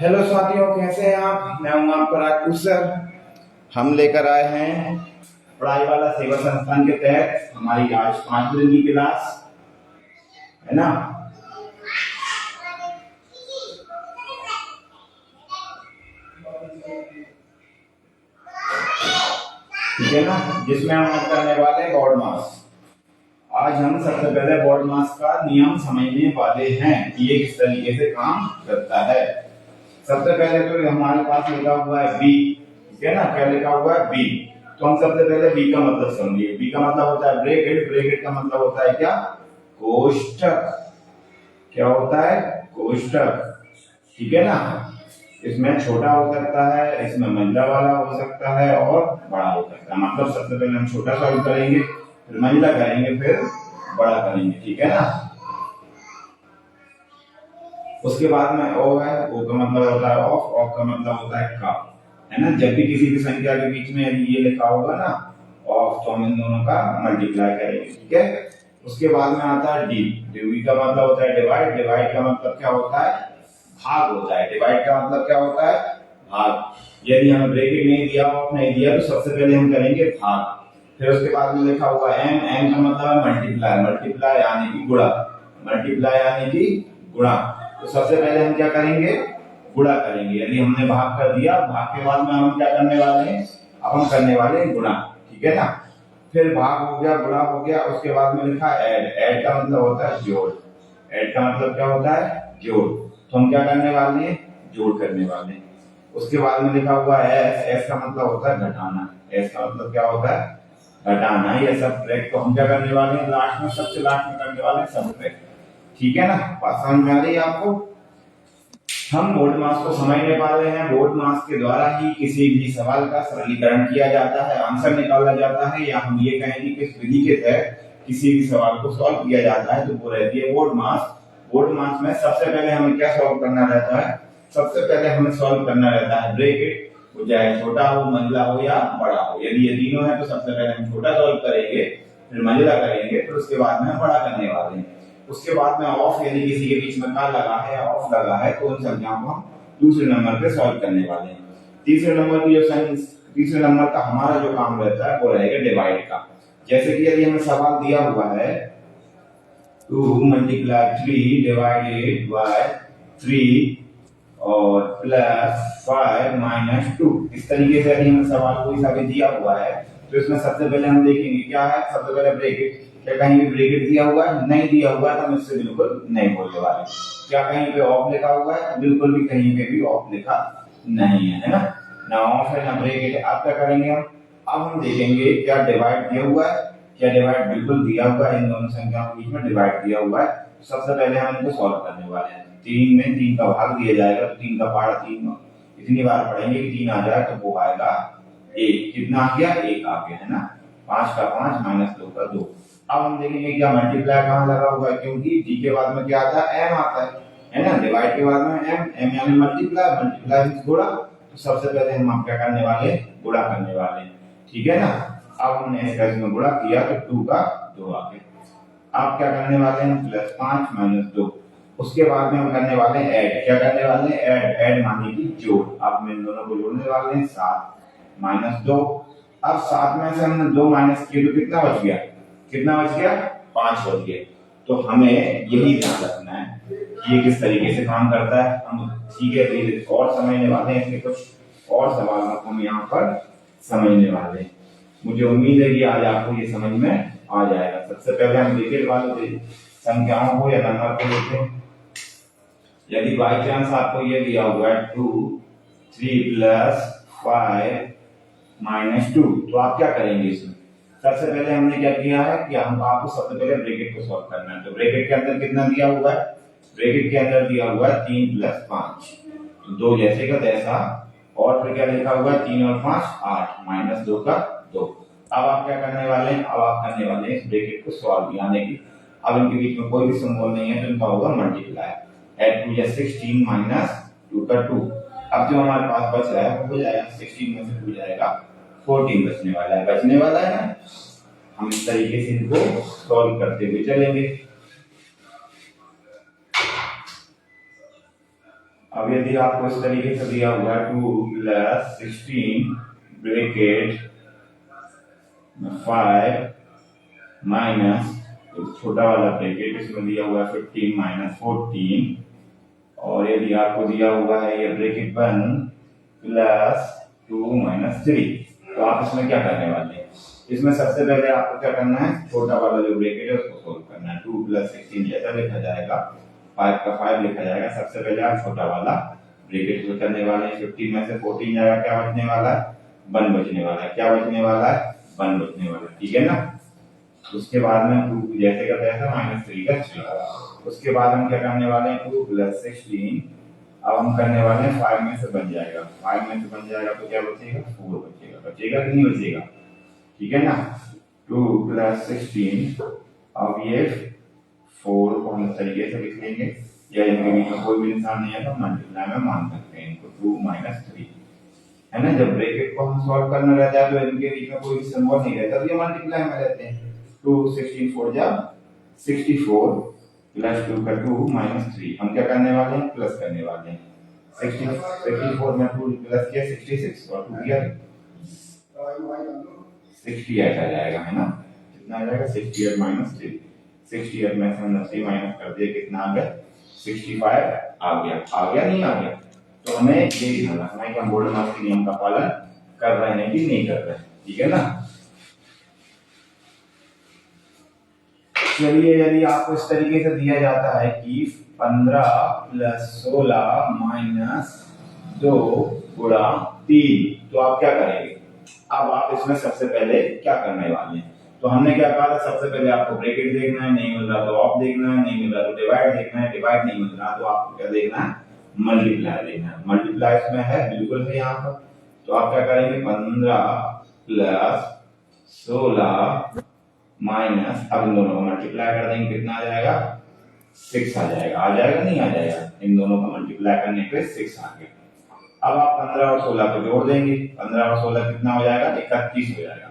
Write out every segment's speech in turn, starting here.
Hello साथियों, कैसे हैं आप? मैं हूं आपका राजपूत सर। हम लेकर आए हैं पढ़ाई वाला सेवा संस्थान के तहत हमारी आज 5 दिन की क्लास है ना। ठीक है ना, जिसमें हम करने वाले हैं बोर्ड मास। आज हम सबसे पहले बोर्ड मास का नियम समझने वाले हैं कि ये किस तरीके से काम करता है। सबसे पहले तो हमारे पास लिखा हुआ है बी, ठीक है ना। क्या लिखा हुआ है? बी। तो हम सबसे पहले बी का मतलब समझिए। बी का मतलब होता है ब्रैकेट। ब्रैकेट का मतलब होता है क्या? कोष्ठक। क्या होता है? कोष्ठक। ठीक है ना। इसमें छोटा हो सकता है, इसमें महिला वाला हो सकता है और बड़ा हो सकता है। मतलब सबसे पहले हम छोटा सॉल्व करेंगे, फिर महिला करेंगे, फिर बड़ा करेंगे। ठीक है ना। उसके बाद में ओ है। ओ का मतलब होता है ऑफ। ऑफ का मतलब होता है का, है ना। जब भी किसी भी संख्या के बीच में यदि ये लिखा होगा ना ऑफ, तो हम इन दोनों का मल्टीप्लाई करेंगे। ठीक है। उसके बाद में आता है डी। डी का मतलब होता है डिवाइड। डिवाइड का मतलब क्या होता है? भाग होता है। डिवाइड का मतलब क्या होता है? भाग। यदि हमें ब्रैकेट नहीं दिया, ऑफ नहीं दिया, तो सबसे पहले हम करेंगे भाग। फिर उसके बाद में लिखा हुआ एम। एम का मतलब है मल्टीप्लाई। मल्टीप्लाई यानी कि गुणा। मल्टीप्लाई यानी कि गुणा। तो सबसे पहले हम क्या करेंगे? गुणा करेंगे। यदि हमने भाग कर दिया, भाग के बाद में हम क्या करने वाले हैं? अब हम करने वाले हैं गुणा। ठीक है ना। फिर भाग हो गया, गुणा हो गया। उसके बाद में लिखा ऐड। ऐड का मतलब होता है जोड़। ऐड का मतलब क्या होता है? जोड़। तो हम क्या करने वाले हैं? जोड़ करने वाले हैं। उसके बाद में लिखा हुआ है एस। एस का मतलब होता है घटाना। एस का मतलब क्या होता है? घटाना या सबट्रैक्ट। तो हम क्या करने वाले हैं? लास्ट में, सबसे लास्ट में करने वाले हैं सबट्रैक्ट। ठीक है ना। बात समझ में आ रही है आपको? हम बोर्ड मास को समझने वाले हैं। बोर्ड मास के द्वारा ही किसी भी सवाल का सरलीकरण किया जाता है, आंसर निकाला जाता है, या हम ये कहें कि किस विधि के तहत किसी भी सवाल को सॉल्व किया जाता है, तो वो रहती है बोर्ड मास। बोर्ड मास में सबसे पहले हमें क्या सॉल्व करना रहता है? सबसे पहले हमें सॉल्व करना रहता है ब्रैकेट, वो चाहे छोटा हो, मंझला हो या बड़ा हो। यदि ये तीनों है तो सबसे पहले हम छोटा सॉल्व करेंगे, फिर मंझला करेंगे, फिर उसके बाद में बड़ा करने वाले हैं। उसके बाद में ऑफ, यदि किसी के बीच में का लगा है या ऑफ लगा है, तो उन संख्याओं को हम दूसरे नंबर पे सॉल्व करने वाले हैं। तीसरे नंबर की तीसरे नंबर का हमारा जो काम रहता है वो रहेगा डिवाइड का। जैसे कि यदि हमें सवाल दिया हुआ है 2 × 3 डिवाइडेड बाय 3 और प्लस 5 - 2, इस तरीके से यदि हमें सवाल कोई सा भी दिया हुआ है, तो इसमें सबसे पहले हम देखेंगे क्या है। सबसे पहले ब्रैकेट। क्या कहीं भी ब्रैकेट दिया हुआ है? नहीं दिया हुआ है, तो हम इससे बिल्कुल नहीं बोलने वाले। क्या कहीं पे ऑफ लिखा हुआ है? बिल्कुल भी कहीं पे भी ऑफ लिखा नहीं है, है ना। ना ऑफ है ना ब्रैकेट है। अब क्या करेंगे हम? अब हम देखेंगे क्या डिवाइड दिया हुआ है। क्या डिवाइड बिल्कुल दिया हुआ है? इन दोनों संख्याओं के बीच में डिवाइड दिया हुआ है। सबसे पहले हम इनको सॉल्व करने वाले हैं। 3 में 3 का भाग दिया जाएगा, तो 3 का पहाड़ 3 इतनी बार पढ़ेंगे कि 3 आ जाए, तो वो आएगा 1। कितना आ गया? 1 आ गया, है ना। 5 का 5 - 2 का 2। अब हम देखेंगे क्या मल्टीप्लाई कहाँ लगा हुआ है, क्योंकि डी के बाद में क्या आता है? एम आता है ना। डिवाइड के बाद में एम। एम यानी मल्टीप्लाई। मल्टीप्लाई मींस गुणा। तो सबसे पहले हम क्या करने वाले हैं? गुणा करने वाले हैं। ठीक है ना। अब हमने इसमें गुणा किया तो 2 का 2 आ गया। अब क्या करने वाले हैं? +5 - 2। उसके बाद में हम करने वाले हैं ऐड। क्या करने वाले हैं? ऐड। ऐड माने कि जोड़। अब हम इन दोनों को जोड़ने वाले हैं। 7 - 2। अब 7 में से हमने 2 माइनस किए तो कितना बच गया? कितना बच गया? 5 बच गया। तो हमें यही ध्यान रखना है कि ये किस तरीके से काम करता है। हम ठीक है धीरे और समझने वाले हैं, इसके कुछ और सवाल हम यहाँ पर समझने वाले हैं। मुझे उम्मीद है कि आज आपको ये समझ में आ जाएगा। सबसे पहले हम ब्रैकेट वाले संख्याओं को या नंबर को लेते हैं। यदि बाई चांस आपको ये दिया हुआ है 2 3 + 5 - 2, तो आप क्या करेंगे इसमें? सबसे पहले हमने क्या किया है कि हम आपको सबसे पहले ब्रैकेट को सॉल्व करना है। तो ब्रैकेट के अंदर कितना दिया हुआ है? ब्रैकेट के अंदर दिया हुआ है 3 + 5, तो 2 जैसे का तैसा। और फिर क्या लिखा हुआ है? 3 और 5 8 - 2 का 2। अब आप क्या करने वाले हैं? अब आप करने वाले हैं इस ब्रैकेट को सॉल्व, यानी कि अब इनके बीच में कोई भी सिंबल नहीं है, तो इनका होगा मल्टीप्लाई। 8 2 16 - 2 का 2। अब जो हमारे पास बच रहा है वो हो जाएगा 16 में से 2 जाएगा 14 बचने वाला है। बचने वाला है ना। हम इस तरीके से इनको सॉल्व करते हुए चलेंगे। अब यदि आपको इस तरीके से दिया हुआ है 2 + 16 ब्रैकेट 5 माइनस छोटा वाला ब्रैकेट इसमें दिया हुआ है 15 - 14, और यदि आपको दिया हुआ है ये ब्रैकेट 1 + 2 - 3, तो आप इसमें क्या करने वाले हैं? इसमें सबसे पहले आपको क्या करना है, छोटा वाला जो ब्रैकेट है उसको सोल्व करना है। 2 + 16 जैसा लिखा जाएगा, 5 का 5 लिखा जाएगा। सबसे पहले आप छोटा वाला ब्रैकेट को करने वाले हैं। 15 में से 14 जाएगा, क्या बचने वाला है? 1 बचने वाला है। क्या बचने वाला है? 1 बचने वाला है, ठीक है ना। उसके बाद में 2 जैसे का तैसा -3 का 3। उसके बाद हम क्या करने वाले हैं, 2 + 16 अब हम करने वाले हैं 5 में से बन जाएगा, 5 में से बन जाएगा तो क्या बचेगा? 4 बचेगा। बचेगा कि नहीं बचेगा? ठीक है ना। 2 + 16 अब ये 4 को हम इस तरीके से लिख लेंगे, या इनके बीच में कोई भी निशान नहीं है तो मल्टीप्लाई में मान सकते हैं इनको। 2 - 3 है ना। जब ब्रैकेट को हम सॉल्व करना रहता है तो इनके बीच में कोई भी सिंबल नहीं रहता, तो ये मल्टीप्लाई में रहते हैं। 2 16 4 जा 64 + 2 का 2 - 3। हम क्या करने वाले हैं? प्लस करने वाले हैं। 64 में 2 प्लस किया 66 और 2 किया 68 आ जाएगा, है ना। कितना आ जाएगा? 68 - 3। 68 में से हमने 3 माइनस कर दिया, कितना आ गया? 65 आ गया। आ गया नहीं आ गया? तो हमें ये ध्यान रखना है कि हम बोर्ड मार्क्स के नियम का पालन कर रहे हैं कि नहीं कर रहे हैं, ठीक है ना। चलिए, यदि आपको इस तरीके से दिया जाता है कि 15 + 16 - 2 × 3, तो आप क्या करेंगे? अब आप इसमें सबसे पहले क्या करने वाले हैं? तो हमने क्या कहा था, सबसे पहले आपको ब्रैकेट देखना है, नहीं मिल रहा तो ऑफ देखना है, नहीं मिल रहा तो डिवाइड देखना है, डिवाइड नहीं मिल रहा तो आपको क्या देखना है? मल्टीप्लाई देखना है। मल्टीप्लाई इसमें है, बिल्कुल है यहाँ पर। तो आप क्या करेंगे? 15 + 16 माइनस, अब इन दोनों को मल्टीप्लाई कर देंगे, कितना आ जाएगा? 6 आ जाएगा। आ जाएगा नहीं आ जाएगा? इन दोनों का मल्टीप्लाई करने पे 6 आ गया। अब आप 15 और 16 को जोड़ देंगे, 15 और 16 कितना हो जाएगा? 31 हो जाएगा।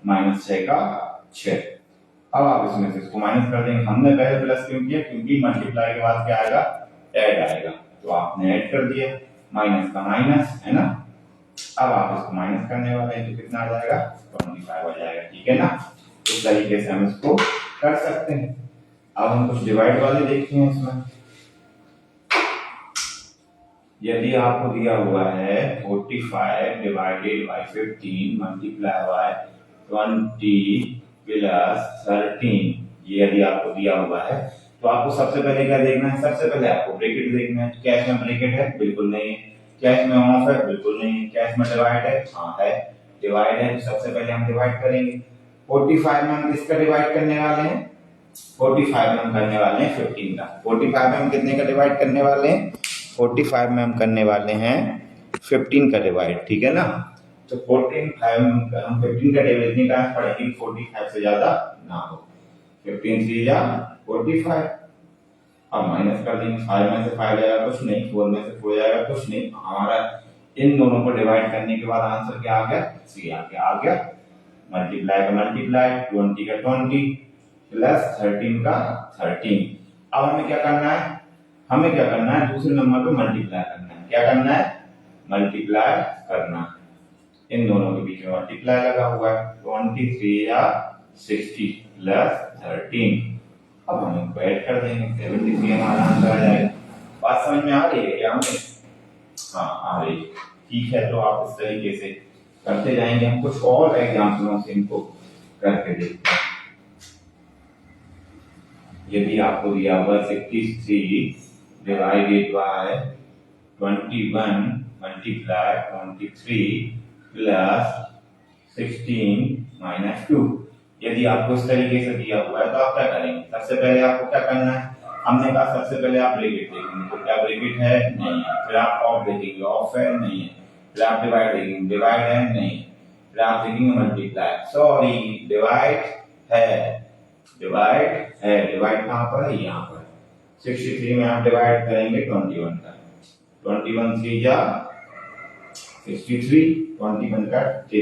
-6 का 6। अब आप इसमें से इसको माइनस कर देंगे। हमने पहले प्लस क्यों किया? क्योंकि मल्टीप्लाई के बाद क्या आएगा? ऐड आएगा, तो आपने ऐड कर दिया, माइनस का माइनस, है ना। अब आप इसको माइनस करने वाले हैं तो कितना आ जाएगा? 25 आ जाएगा, ठीक है ना। इस तरीके से हम इसको कर सकते हैं। अब हम कुछ डिवाइड वाले देखते हैं इसमें। यदि आपको दिया हुआ है 45 / 15 मल्टीप्लाई बाय 20 + 13, ये यदि आपको दिया हुआ है तो आपको सबसे पहले क्या देखना है? सबसे पहले आपको ब्रैकेट देखना है। क्या इसमें ब्रैकेट है? बिल्कुल नहीं है। क्या इसमें ऑफ है? बिल्कुल नहीं है। क्या इसमें डिवाइड है? हाँ है, डिवाइड है। तो सबसे पहले हम डिवाइड करेंगे। 45 में हम किसका डिवाइड करने वाले हैं? 45 में हम करने वाले हैं 15 का। 45 में हम कितने का डिवाइड करने वाले हैं? 45 में हम करने वाले हैं 15 का डिवाइड, ठीक है ना। तो 45 हम 15 का डिवाइड का पढ़ेंगे 45 से ज्यादा ना हो। 15 3 या 45। अब माइनस कर देंगे, 5 में से 5 जाएगा कुछ नहीं, 4 में से 4 जाएगा कुछ नहीं। हमारा इन दोनों को डिवाइड करने के बाद आंसर क्या आ गया? 3 आ गया। मल्टीप्लाई का मल्टीप्लाई, 20 का 20 + 13 का 13। अब हमें क्या करना है? हमें क्या करना है? दूसरे नंबर पे मल्टीप्लाई करना है। क्या करना है? मल्टीप्लाई करना है। इन दोनों के बीच में मल्टीप्लाई लगा हुआ है। 23 या 60 + 13। अब हम इनको ऐड कर देंगे, 73 हमारा आंसर आ जाएगा। बात समझ में आ रही है क्या हमें? हाँ आ रही है, ठीक है। तो आप इस तरीके से करते जाएंगे। हम कुछ और एग्जाम्पलों से इनको करके देखते हैं। यदि आपको दिया हुआ 63 divided by 21 multiply 23 + 16 - 2, यदि आपको इस तरीके से दिया हुआ है तो आप क्या करेंगे? सबसे पहले आपको क्या करना है? हमने कहा सबसे पहले आप ब्रैकेट देखेंगे, तो क्या ब्रैकेट है? नहीं है। फिर आप ऑफ देखेंगे, ऑफ है? नहीं है। फिर आप डिवाइड देखेंगे, डिवाइड है? नहीं है। फिर आप देखेंगे मल्टीप्लाई, सॉरी डिवाइड है, डिवाइड है। डिवाइड कहाँ पर है? यहाँ पर। 63 में आप डिवाइड करेंगे 21 का, 21 3 जा 63, 21 का 3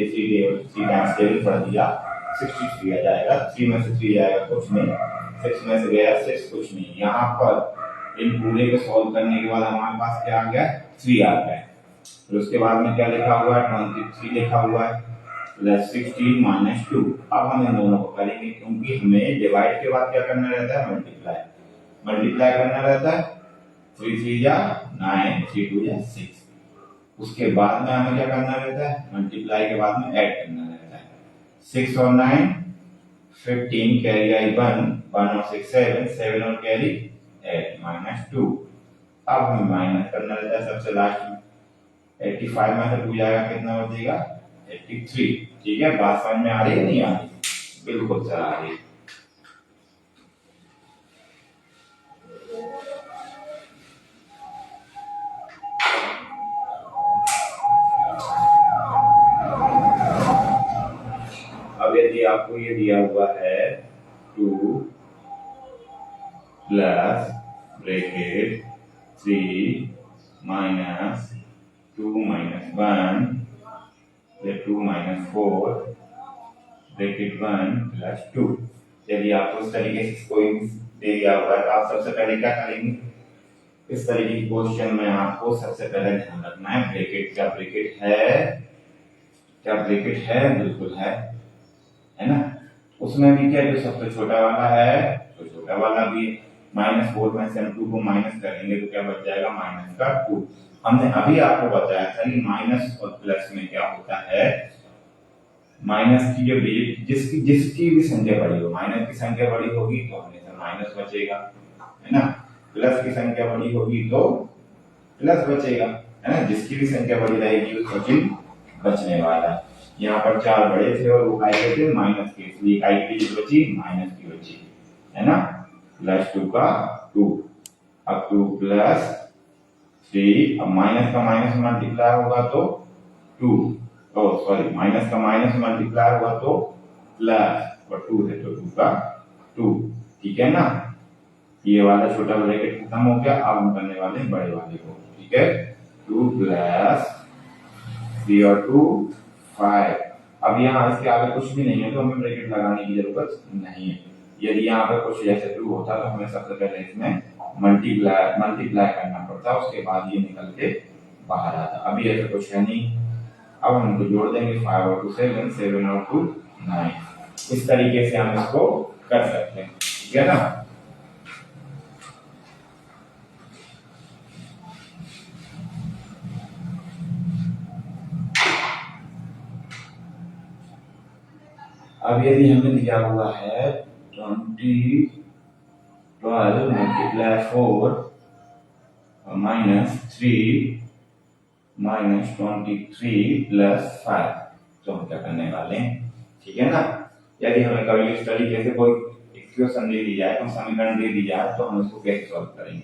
टाइम्स टेबल पढ़ दिया, 63 आ जाएगा। 3 में से 3 जाएगा कुछ नहीं, 6 में से गया 6 कुछ नहीं। यहाँ पर इन पूरे को सॉल्व करने के बाद हमारे पास क्या आ गया, 3 आ गया। फिर उसके बाद में क्या लिखा हुआ है, 23 लिखा हुआ है प्लस 16 माइनस 2। अब हम इन दोनों को करेंगे क्योंकि हमें डिवाइड के बाद क्या करना रहता है, मल्टीप्लाई करना रहता है। 3 3 जा 9, 3 2 जा 6। उसके बाद में हमें क्या करना रहता है, मल्टीप्लाई के बाद में ऐड करना रहता है। 6 और 9 15, कैरी आई 1, 1 और 6 7, 7 और कैरी 8 माइनस 2। अब हमें माइनस करना रहता है सबसे लास्ट में। 85 में से 2 जाएगा कितना बचेगा, 83। ठीक है, बात समझ में आ रही है नहीं आ रही, बिल्कुल सर आ रही है। अब यदि आपको ये दिया हुआ है 2 plus bracket 3 minus 2 minus 1 2 minus 4 bracket 1 plus 2। यदि आपको इस तरीके से कोई दे दिया हुआ है तो आप सबसे पहले क्या करेंगे, इस तरीके की क्वेश्चन में आपको सबसे पहले ध्यान रखना है ब्रैकेट, क्या ब्रैकेट है, क्या ब्रैकेट है, बिल्कुल है ना। उसमें भी क्या, जो सबसे छोटा वाला है तो छोटा वाला भी -4 में से हम 2 को माइनस करेंगे तो क्या बच जाएगा, माइनस का 2। हमने अभी आपको बताया था कि माइनस और प्लस में क्या होता है, माइनस की जो डिजिट जिसकी भी संख्या बड़ी हो, माइनस की संख्या बड़ी होगी तो हमेशा माइनस बचेगा, है ना। प्लस की संख्या बड़ी होगी तो प्लस बचेगा, है ना। जिसकी भी संख्या बड़ी रहेगी उसका चिन्ह बचने वाला है। यहाँ पर 4 बड़े थे और वो काय के थे, माइनस के, इसलिए काय की डिजिट बची, माइनस की बची, है ना। प्लस 2 का 2, अब 2 प्लस 3, अब माइनस का माइनस मल्टीप्लाई होगा तो 2, सॉरी माइनस का माइनस मल्टीप्लाई हुआ तो प्लस, और 2 है तो 2 का 2। ठीक है ना, ये वाला छोटा ब्रैकेट खत्म हो गया। अब हम करने वाले हैं बड़े वाले को। ठीक है, 2 प्लस 3 और 2 5। अब यहाँ इसके आगे कुछ भी नहीं है तो हमें ब्रैकेट लगाने की जरूरत नहीं है। यदि यहाँ पे कुछ जैसे 2 होता तो हमें सबसे पहले इसमें मल्टीप्लाई करना पड़ता, उसके बाद ये निकल के बाहर आता। अभी ऐसा कुछ है नहीं। अब हम इनको जोड़ देंगे, 5 और 2 7, 7 और 2 9। इस तरीके से हम इसको कर सकते हैं। ठीक है ना। अब यदि हमें दिया हुआ है 12 मल्टीप्लाई 4 माइनस 3 माइनस 23 प्लस 5, तो हम क्या करने वाले हैं, ठीक है ना। यदि हमें कभी इस तरीके से कोई इक्वेशन दे दी जाए, तो समीकरण दे दी जाए, तो हम इसको कैसे सॉल्व करेंगे।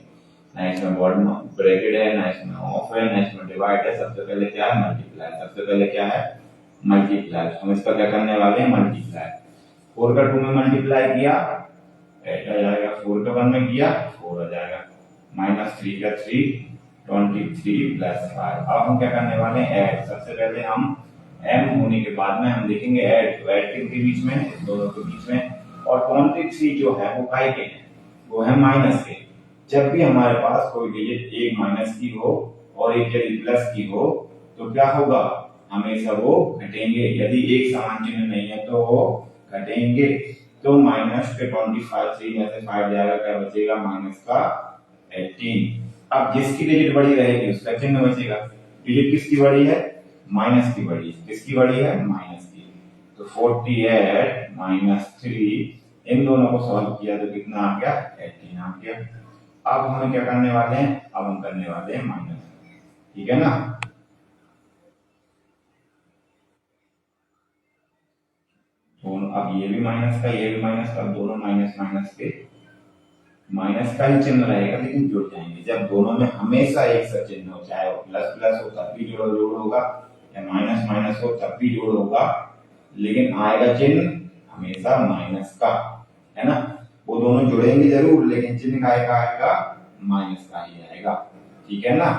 ना इसमें वर्ड ब्रैकेट है, ना इसमें ऑफ है, ना इसमें डिवाइड है। सबसे पहले क्या है, मल्टीप्लाई। सबसे पहले क्या है, मल्टीप्लाई। हम इसका क्या करने वाले हैं, मल्टीप्लाई। 4 का 2 में मल्टीप्लाई किया 8 आ जाएगा, 4 का 1 में किया 4 आ जाएगा, माइनस 3 का 3 23 प्लस 5। अब हम क्या करने वाले हैं, ऐड। सबसे पहले हम m होने के बाद में हम देखेंगे ऐड, तो ऐड के बीच में, दोनों के बीच में। और 23 जो है वो काय के हैं, वो है माइनस के। जब भी हमारे पास कोई डिजिट एक माइनस की हो और एक यदि प्लस की हो तो क्या होगा, हमेशा वो घटेंगे। यदि एक समान चिन्ह नहीं है तो वो घटेंगे। तो माइनस के 25 3 में से 5 जाएगा, क्या बचेगा, माइनस का 18। अब जिसकी डिजिट बड़ी रहेगी उसका चिन्ह बचेगा। डिजिट किसकी बड़ी है, माइनस की बड़ी है। किसकी बड़ी है, माइनस की। तो 48 माइनस 3, इन दोनों को सॉल्व किया तो कितना आ गया, 18 आ गया। अब हमें क्या करने वाले हैं, अब हम करने वाले हैं माइनस। ठीक है ना। दोनों, अब ये भी माइनस का, ये भी माइनस का, दोनों माइनस माइनस के माइनस का ही चिन्ह रहेगा, लेकिन जुड़ जाएंगे। जब दोनों में हमेशा एक सा चिन्ह हो, चाहे वो प्लस प्लस हो तब भी जोड़ होगा, या माइनस माइनस हो तब भी जोड़ होगा, लेकिन आएगा चिन्ह हमेशा माइनस का, है ना। वो दोनों जुड़ेंगे जरूर, लेकिन चिन्ह का आएगा माइनस का ही आएगा। ठीक है ना।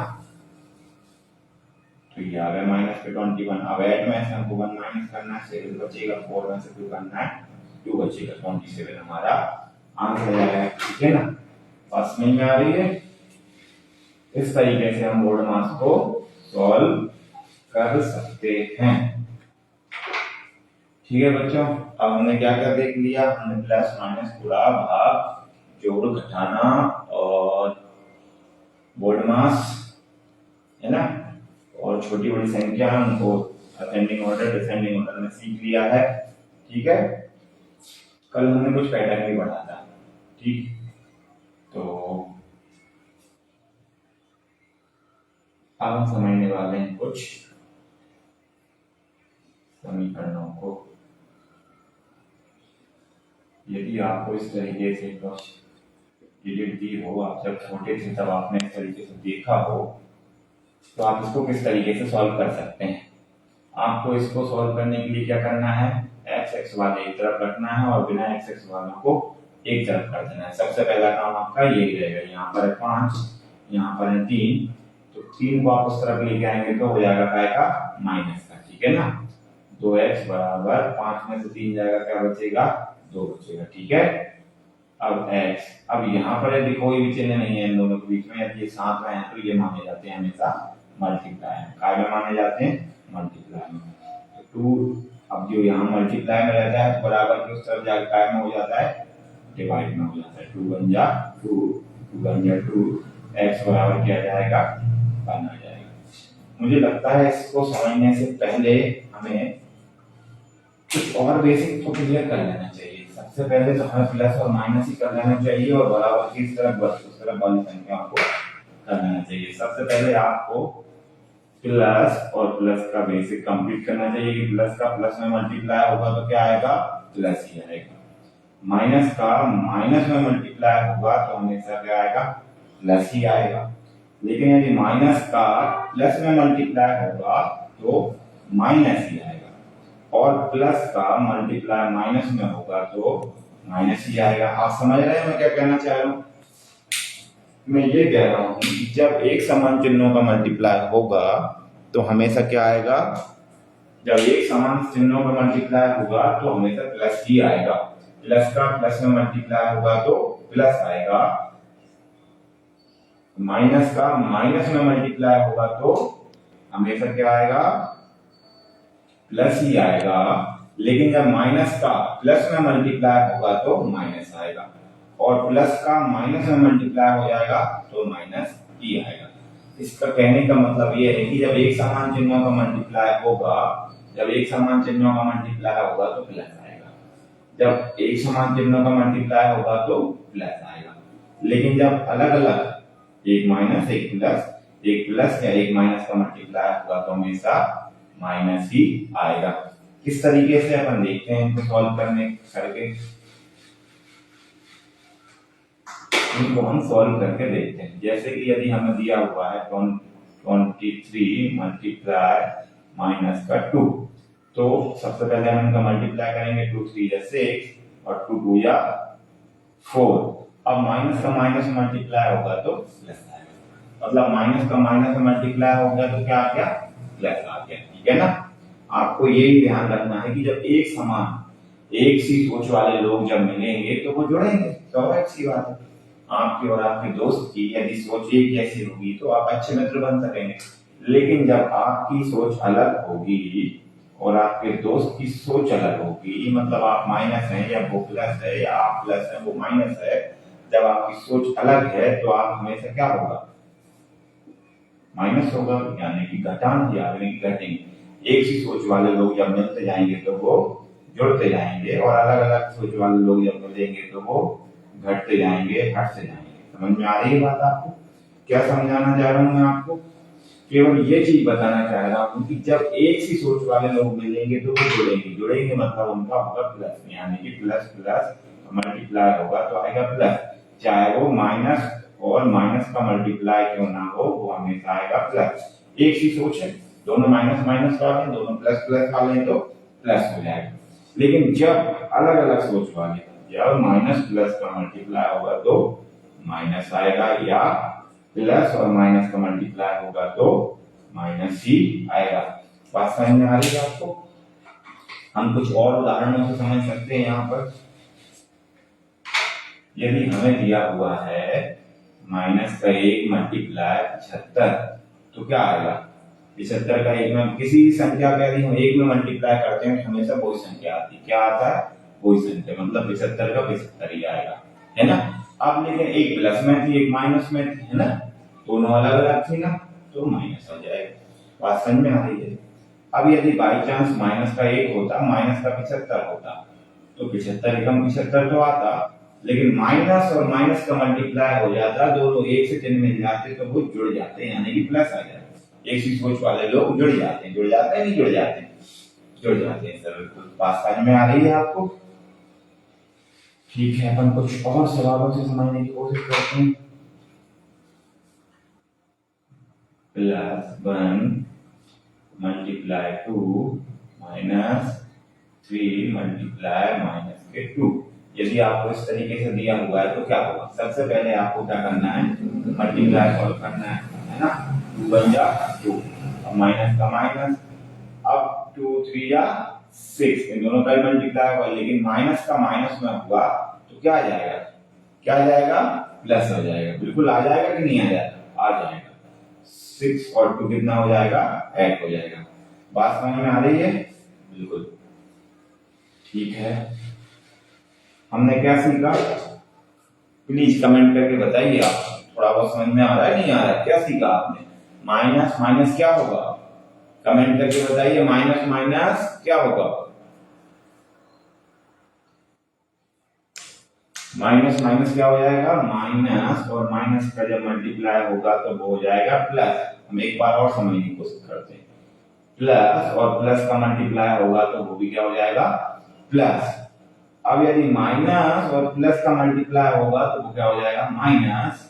तो ये आ गया माइनस के 21। अब ऐड में से हमको 1 माइनस करना है, 7 बचेगा, 4 में से 2 करना है, 2 बचेगा, 27 हमारा आंसर आएगा। ठीक है ना। बात समझ में आ रही है? इस तरीके से हम बोर्ड मास को सॉल्व कर सकते हैं। ठीक है बच्चों, अब हमने क्या क्या देख लिया? हमने प्लस माइनस गुणा भाग जोड़ घटाना और बोर्ड मास, है ना, और छोटी बड़ी संख्या उनको असेंडिंग ऑर्डर डिसेंडिंग ऑर्डर में सीख लिया है। ठीक है, कल हमने कुछ पैटर्न भी पढ़ा था। ठीक, तो अब हम समझने वाले हैं कुछ समीकरणों को। यदि आपको इस तरीके से डिजिट दी हो, आप जब छोटे थे तब आपने इस तरीके से देखा हो, तो आप इसको किस तरीके से सॉल्व कर सकते हैं। आपको इसको सॉल्व करने के लिए क्या करना है? एक्स एक्स वाले एक तरफ रखना है और बिना एक्स एक्स वालों को एक तरफ कर देना है। सबसे पहला काम आपका ये रहेगा, यहाँ पर है 5, यहाँ पर है 3, तो 3 को आप उस तरफ लेके आएंगे तो हो जाएगा काय का? माइनस का। ठीक है ना, 2x बराबर 5 में से 3 जाएगा, क्या बचेगा? 2 बचेगा। ठीक है, अब x, अब यहाँ पर यदि कोई भी चिन्ह नहीं है इन दोनों के बीच में, यदि ये साथ में है तो ये माने जाते हैं हमेशा मल्टीप्लाई में। काय में माने जाते हैं? मल्टीप्लाई में। तो 2, अब जो यहाँ मल्टीप्लाई में रहता है तो बराबर के उस तरफ जाकर काय में हो जाता है? डिवाइड में हो जाता है। 2 बन जा 2, 2 बन जा 2, x बराबर क्या जाएगा? 1 आ जाएगा। मुझे लगता है इसको समझने से पहले हमें कुछ और बेसिक तो क्लियर कर लेना चाहिए। सबसे पहले तो हमें प्लस और माइनस ही कर लेना चाहिए और बराबर की इस तरफ उस तरफ वाली संख्या को कर लेना चाहिए। सबसे पहले आपको प्लस और प्लस का बेसिक कंप्लीट करना चाहिए कि प्लस का प्लस में मल्टीप्लाई होगा तो क्या आएगा? प्लस ही आएगा। माइनस का माइनस में मल्टीप्लाई होगा तो हमेशा क्या आएगा? प्लस ही आएगा। लेकिन यदि माइनस का प्लस में मल्टीप्लाई होगा तो माइनस ही आएगा, और प्लस का मल्टीप्लाई माइनस में होगा तो माइनस ही आएगा। आप समझ रहे हैं मैं क्या कहना चाह रहा हूं? मैं ये कह रहा हूं कि जब एक समान चिन्हों का मल्टीप्लाई होगा तो हमेशा क्या आएगा? जब एक समान चिन्हों का मल्टीप्लाई होगा तो हमेशा प्लस ही आएगा। प्लस का प्लस में मल्टीप्लाई होगा तो प्लस आएगा, माइनस का माइनस में मल्टीप्लाई होगा तो हमेशा क्या आएगा? प्लस ही आएगा। लेकिन जब माइनस का प्लस में मल्टीप्लाई होगा तो माइनस आएगा, और प्लस का माइनस में मल्टीप्लाई हो जाएगा तो माइनस ही आएगा। इसका कहने का मतलब ये है कि जब एक समान चिन्हों का मल्टीप्लाई होगा, जब एक समान चिन्हों का मल्टीप्लाई होगा तो प्लस आएगा, जब एक समान चिन्हों का मल्टीप्लाई होगा तो प्लस आएगा। लेकिन जब अलग अलग एक माइनस एक प्लस या एक माइनस का मल्टीप्लाई होगा तो हमेशा माइनस ही आएगा। किस तरीके से अपन देखते हैं इनको सॉल्व करने करके, इनको हम सॉल्व करके देखते हैं। जैसे कि यदि हमें दिया हुआ है 23 मल्टीप्लाई माइनस का 2, तो सबसे पहले हम इनका मल्टीप्लाई करेंगे। 2 3 या 6 और 2 2 या 4। अब माइनस का माइनस मल्टीप्लाई होगा तो प्लस आएगा, मतलब माइनस का माइनस मल्टीप्लाई हो गया तो क्या आ गया? प्लस आ गया। ठीक है ना, आपको यही ध्यान रखना है कि जब एक समान एक सी सोच वाले लोग जब मिलेंगे तो वो जुड़ेंगे। स्वाभाविक सी बात है, आपकी और आपके दोस्त की यदि सोच एक जैसी होगी तो आप अच्छे मित्र बन सकेंगे। लेकिन जब आपकी सोच अलग होगी और आपके दोस्त की सोच अलग होगी, मतलब आप माइनस है या वो प्लस है या आप प्लस है वो माइनस है, जब आपकी सोच अलग है तो आप हमेशा क्या होगा? माइनस होगा, यानी कि घटान यानी कि घटेंगे। एक सी सोच वाले लोग जब मिलते जाएंगे तो वो जुड़ते जाएंगे, और अलग अलग सोच वाले लोग जब मिलेंगे तो वो घटते जाएंगे, हटते जाएंगे। समझ में आ रही है बात आपको? क्या समझाना चाह रहा हूं मैं आपको? केवल ये चीज बताना चाह रहा हूं कि जब एक सी सोच वाले लोग मिलेंगे तो वो जुड़ेंगे मतलब उनका होगा प्लस, यानी कि प्लस प्लस मल्टीप्लाई होगा तो आएगा प्लस, चाहे वो माइनस और माइनस का मल्टीप्लाई क्यों ना हो, वो हमेशा आएगा प्लस। एक सी सोच है, दोनों माइनस माइनस वाले, दोनों प्लस प्लस वाले तो प्लस हो जाएगा। लेकिन जब अलग अलग सोच वाले, जब माइनस प्लस का मल्टीप्लाई होगा तो माइनस आएगा, या प्लस और माइनस का मल्टीप्लाई होगा तो माइनस ही आएगा। बात समझ में आ रही है आपको? हम कुछ और उदाहरणों से समझ सकते हैं। यहाँ पर यदि हमें दिया हुआ है माइनस का 1 मल्टीप्लाई 75, तो क्या आएगा 75 का 1 में किसी भी संख्या का यदि हम 1 में मल्टीप्लाई करते हैं तो हमेशा वही संख्या आती है। क्या आता है? वही संख्या, मतलब 75 का 75 ही आएगा, है ना। अब लेकिन एक प्लस में थी एक माइनस में थी, है ना, दोनों अलग अलग थी ना, तो माइनस हो जाएगा। बात समझ में आ रही है? अब यदि बाई चांस माइनस का 1 होता, माइनस का 75 होता, तो 75 एकम 75 तो आता, लेकिन माइनस और माइनस का मल्टीप्लाई हो जाता, दोनों एक से चिन्ह मिल जाते तो वो जुड़ जाते हैं, यानी कि प्लस आ जाता। एक सी सोच वाले लोग जुड़ जाते हैं, नहीं जुड़ जाते हैं, जुड़ जाते हैं सर। तो बात समझ में आ रही है आपको? ठीक है, अपन कुछ और सवालों से समझने की कोशिश करते हैं। +1 मल्टीप्लाई 2 माइनस 3 मल्टीप्लाई -2। यदि आपको इस तरीके से दिया हुआ है तो क्या होगा? सबसे पहले आपको क्या करना है? मल्टीप्लाई सॉल्व करना है ना। 2 बन जा 2, अब माइनस का माइनस, अब 2 3 या 6, इन दोनों का मल्टीप्लाई हुआ, लेकिन माइनस का माइनस में हुआ तो क्या आ जाएगा? क्या आ जाएगा? प्लस हो जाएगा। बिल्कुल आ जाएगा कि नहीं आ जाएगा? आ जाएगा। 6 और 2 कितना हो जाएगा? 8 हो जाएगा। बात समझ में आ रही है? बिल्कुल ठीक है। हमने क्या सीखा? प्लीज कमेंट करके बताइए आप, थोड़ा बहुत समझ में आ रहा है नहीं आ रहा है? क्या सीखा आपने? माइनस माइनस क्या होगा? कमेंट करके बताइए, माइनस माइनस क्या होगा? माइनस माइनस क्या हो जाएगा? माइनस और माइनस का जब मल्टीप्लाई होगा तो वो हो जाएगा प्लस। हम एक बार और समझने की कोशिश करते हैं। प्लस और प्लस का मल्टीप्लाई होगा तो वो भी क्या हो जाएगा? प्लस। अब यदि माइनस और प्लस का मल्टीप्लाई होगा तो वो क्या हो जाएगा? माइनस,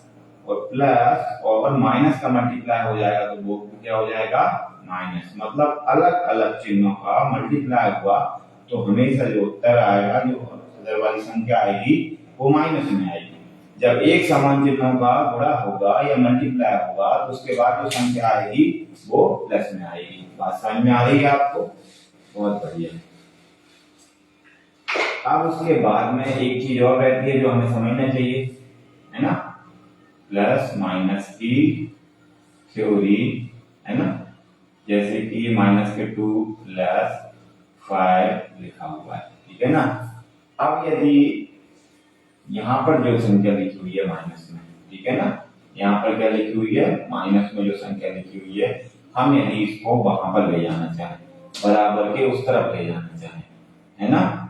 और प्लस और माइनस का मल्टीप्लाई हो जाएगा तो वो क्या हो जाएगा? माइनस। मतलब अलग अलग चिन्हों का मल्टीप्लाई हुआ तो हमेशा जो उत्तर आएगा, जो उधर वाली संख्या आएगी, वो माइनस में आएगी। जब एक समान चिन्हों का गुणा होगा या मल्टीप्लाई होगा तो उसके बाद जो संख्या आएगी वो प्लस में आएगी। बात समझ में आ रही है आपको? बहुत बढ़िया। अब उसके बाद में एक चीज और रहती है जो हमें समझना चाहिए, है ना, प्लस माइनस की थ्योरी, है ना। जैसे कि माइनस के 2 + 5 लिखा हुआ है, ठीक है ना। अब यदि यहाँ पर जो संख्या लिखी हुई है माइनस में, ठीक है ना, यहाँ पर क्या लिखी हुई है? माइनस में जो संख्या लिखी हुई है, हम यदि इसको वहां पर ले जाना चाहें, बराबर के उस तरफ ले जाना चाहें, है ना,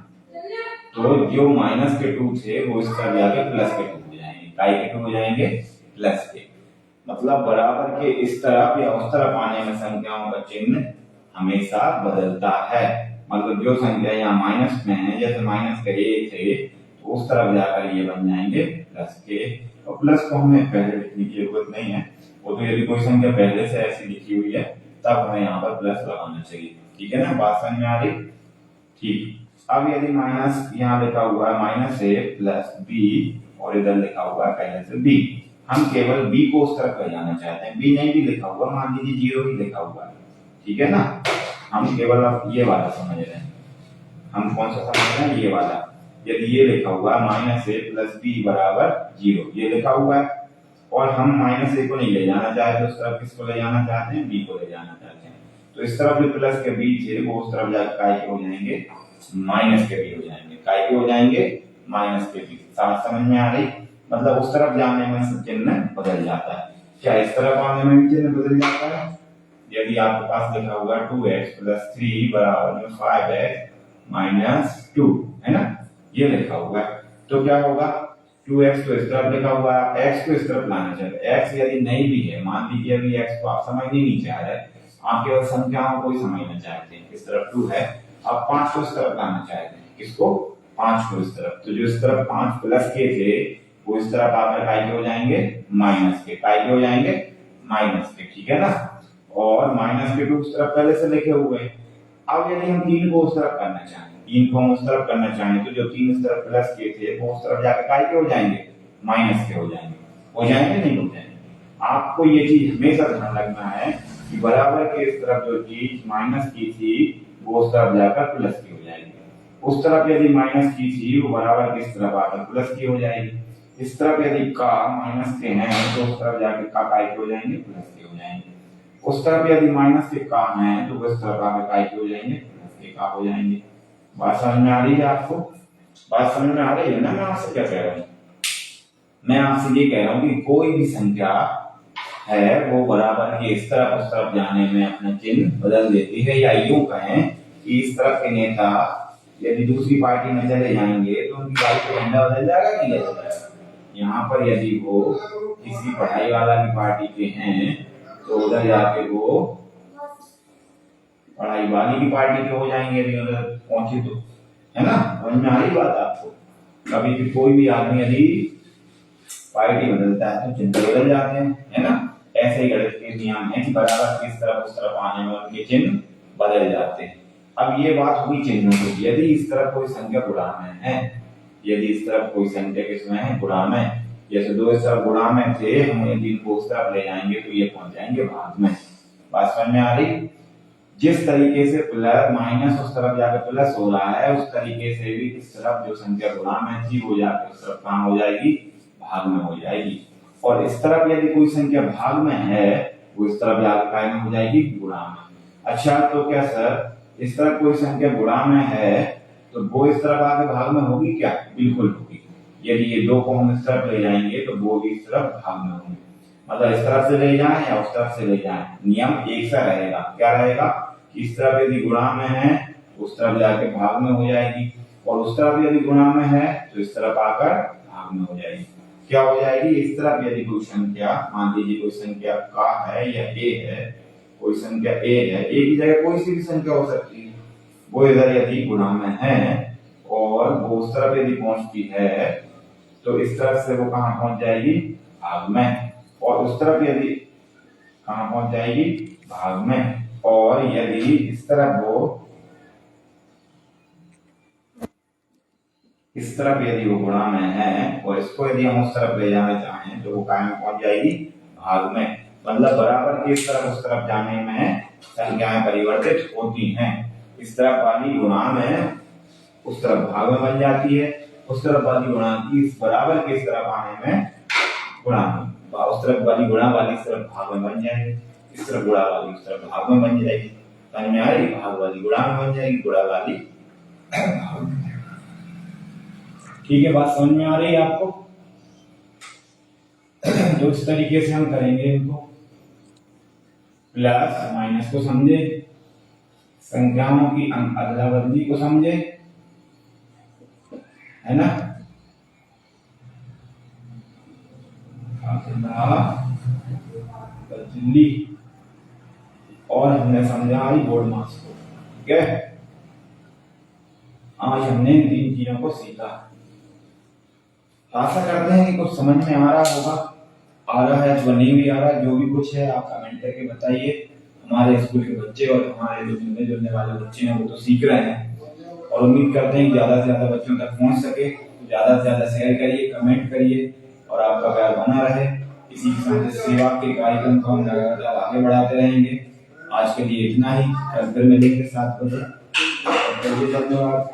तो जो माइनस के 2 थे वो इस तरफ जाके प्लस के 2 हो जाएंगे। काय के 2 हो जाएंगे? प्लस के। मतलब बराबर के इस तरफ या उस तरफ आने में संख्याओं का चिन्ह हमेशा बदलता है। मतलब जो संख्या यहाँ माइनस में है, जैसे माइनस के 1 थे तो उस तरफ जाकर ये बन जाएंगे प्लस के। और प्लस को हमें पहले लिखने की जरूरत नहीं है, वो तो यदि कोई संख्या पहले से ऐसी लिखी हुई है तब हमें यहाँ पर प्लस लगाना चाहिए, ठीक है ना। बात समझ में आ रही? ठीक। अब यदि माइनस यहाँ लिखा हुआ है -a + b और इधर लिखा हुआ है पहले से b, हम केवल b को उस तरफ ले जाना चाहते हैं। b नहीं भी लिखा हुआ, मान लीजिए 0 ही लिखा हुआ है, ठीक है ना। हम केवल अब ये वाला समझ रहे हैं। हम कौन सा समझ रहे हैं? ये वाला। यदि ये लिखा हुआ है -a + b = 0, ये लिखा हुआ है, और हम -a को नहीं ले जाना चाहते, उस तरफ किसको ले जाना चाहते हैं? b को ले जाना चाहते हैं। तो इस तरफ जो प्लस के b थे वो उस तरफ जाकर काय के हो जाएंगे? माइनस के भी हो जाएंगे। काय के हो जाएंगे? माइनस के भी। समझ में आ रही? मतलब उस तरफ जाने में चिन्ह बदल जाता है। क्या इस तरफ आने में भी चिन्ह बदल जाता है? यदि आपके पास लिखा हुआ 2x + 3 = 5x - 2, है ना, ये लिखा हुआ है, तो क्या होगा? 2x तो इस तरफ लिखा हुआ है, x को इस तरफ लाना चाहिए। x यदि नहीं भी है, मान लीजिए अभी x को आप समझने नहीं चाह रहे, आप केवल संख्याओं को ही समझना चाहते हैं। इस तरफ 2 है, अब 5 को इस तरफ लाना चाहते हैं। किसको? 5 को इस तरफ। तो जो इस तरफ 5 प्लस के थे वो इस तरफ आकर काय के हो जाएंगे? माइनस के। काय के हो जाएंगे? माइनस के, ठीक है ना। और माइनस के 2 उस तरफ पहले से लिखे हुए हैं। अब यदि हम 3 को उस तरफ करना चाहें, 3 को हम उस तरफ करना चाहें, तो जो 3 इस तरफ प्लस के थे वो उस तरफ जाकर काय के हो जाएंगे? माइनस के हो जाएंगे। हो जाएंगे नहीं हो जाएंगे? आपको ये चीज हमेशा ध्यान रखना है कि बराबर के इस तरफ जो चीज माइनस की थी वो उस तरफ जाकर प्लस की हो जाएगी। उस तरफ यदि माइनस की थी वो बराबर किस तरफ आकर प्लस की हो जाएगी। इस तरफ यदि का माइनस के हैं तो उस तरफ जाके का के हो जाएंगे प्लस के हो जाएंगे, उस तरफ यदि माइनस के का हैं तो उस तरफ आके का के हो जाएंगे प्लस के का हो जाएंगे। बात समझ में आ रही है आपको? बात समझ में आ रही है ना? मैं आपसे क्या कह रहा हूँ, मैं आपसे ये कह रहा हूँ कि कोई भी संख्या है वो बराबर के इस तरफ उस तरफ जाने में अपना चिन्ह बदल देती है, या यूं कहें कि इस तरफ के नेता यदि दूसरी पार्टी में चले जाएंगे तो उनकी बात का झंडा बदल जाएगा कि नहीं बदल जाएगा। यहाँ पर यदि वो किसी पढ़ाई वाला की पार्टी के हैं तो उधर जाके वो पढ़ाई वाली की पार्टी के हो जाएंगे यदि उधर पहुंचे तो, है ना? समझ में आ रही बात आपको? कभी भी कोई भी आदमी यदि पार्टी बदलता है तो चिन्ह बदल जाते हैं, है ना? ऐसे ही गणित के नियम है कि बराबर इस तरफ उस तरफ आने में उनके चिन्ह बदल जाते हैं। अब ये बात हुई चिन्हों की। यदि इस तरफ कोई संख्या गुणा में है, यदि इस तरफ कोई संख्या किसमें है? गुणा में। जैसे दो इस तरफ गुणा में थे, हम यदि इनको उस तरफ ले जाएंगे तो ये पहुंच जाएंगे भाग में। बात समझ में आ रही? जिस तरीके से प्लस माइनस उस तरफ जाकर प्लस हो रहा है, उस तरीके से भी इस तरफ जो संख्या गुणा में थी वो जाकर उस तरफ कहां हो जाएगी? भाग में हो जाएगी। और इस तरफ यदि कोई संख्या भाग में है वो इस तरफ जाकर काय में हो जाएगी? गुणा में। अच्छा, तो क्या सर इस तरफ कोई संख्या गुणा में है तो वो इस तरफ आके भाग में होगी क्या? बिल्कुल होगी। यदि ये दो को हम इस तरफ ले जाएंगे तो वो भी इस तरफ भाग में होंगे। मतलब इस तरफ से ले जाएं या उस तरफ से ले जाएं, नियम एक सा रहेगा। क्या रहेगा कि इस तरफ यदि गुणा में है उस तरफ जाके भाग में हो जाएगी, और उस तरफ यदि गुणा में है तो इस तरफ आकर भाग में हो जाएगी। क्या हो जाएगी? इस तरफ यदि कोई संख्या, मान लीजिए कोई संख्या का है या ए है, कोई संख्या ए है, ए की जगह कोई सी भी संख्या हो सकती है, वो इधर यदि गुणा में है और वो उस तरफ यदि पहुंचती है तो इस तरफ से वो कहां पहुंच जाएगी? भाग में। और उस तरफ यदि कहां पहुंच जाएगी? भाग में। और यदि इस तरफ यदि वो गुणा में है और इसको यदि हम उस तरफ ले जाना चाहें तो वो कहां में पहुंच जाएगी? भाग में। मतलब बराबर के इस तरफ उस तरफ जाने में संख्याएं परिवर्तित होती हैं। इस तरफ वाली गुणा में उस तरफ भाग में बन जाती है, उस तरफ वाली गुणा की इस बराबर के इस तरफ आने में गुणा में, उस तरफ वाली गुणा वाली इस तरफ भाग में बन जाएगी, इस तरफ गुणा वाली उस तरफ भाग में बन जाएगी। समझ में आ रही? भाग वाली गुणा में बन जाएगी, गुणा वाली भाग में। ठीक है, बात समझ में आ रही है आपको? तो इस तरीके से हम करेंगे इनको। प्लस माइनस को समझे, संख्याओं की अदला बदली को समझे, है ना? बदली, और हमने समझा बोर्ड मास को। ठीक है, आज हमने इन तीन चीजों को सीखा। आशा करते हैं कि कुछ समझ में आ रहा होगा, आ रहा है अथवा नहीं भी आ रहा है। जो भी कुछ है आप कमेंट करके बताइए। हमारे स्कूल के बच्चे और हमारे जो जुड़ने वाले बच्चे हैं वो तो सीख रहे हैं, और उम्मीद करते हैं कि ज्यादा से ज्यादा बच्चों तक पहुंच सके। तो ज्यादा से ज्यादा शेयर करिए, कमेंट करिए, और आपका प्यार बना रहे। इसी के साथ सेवा के कार्यक्रम को हम लगातार आगे बढ़ाते रहेंगे। आज के लिए इतना ही, कल फिर मिलेंगे 7 बजे। धन्यवाद।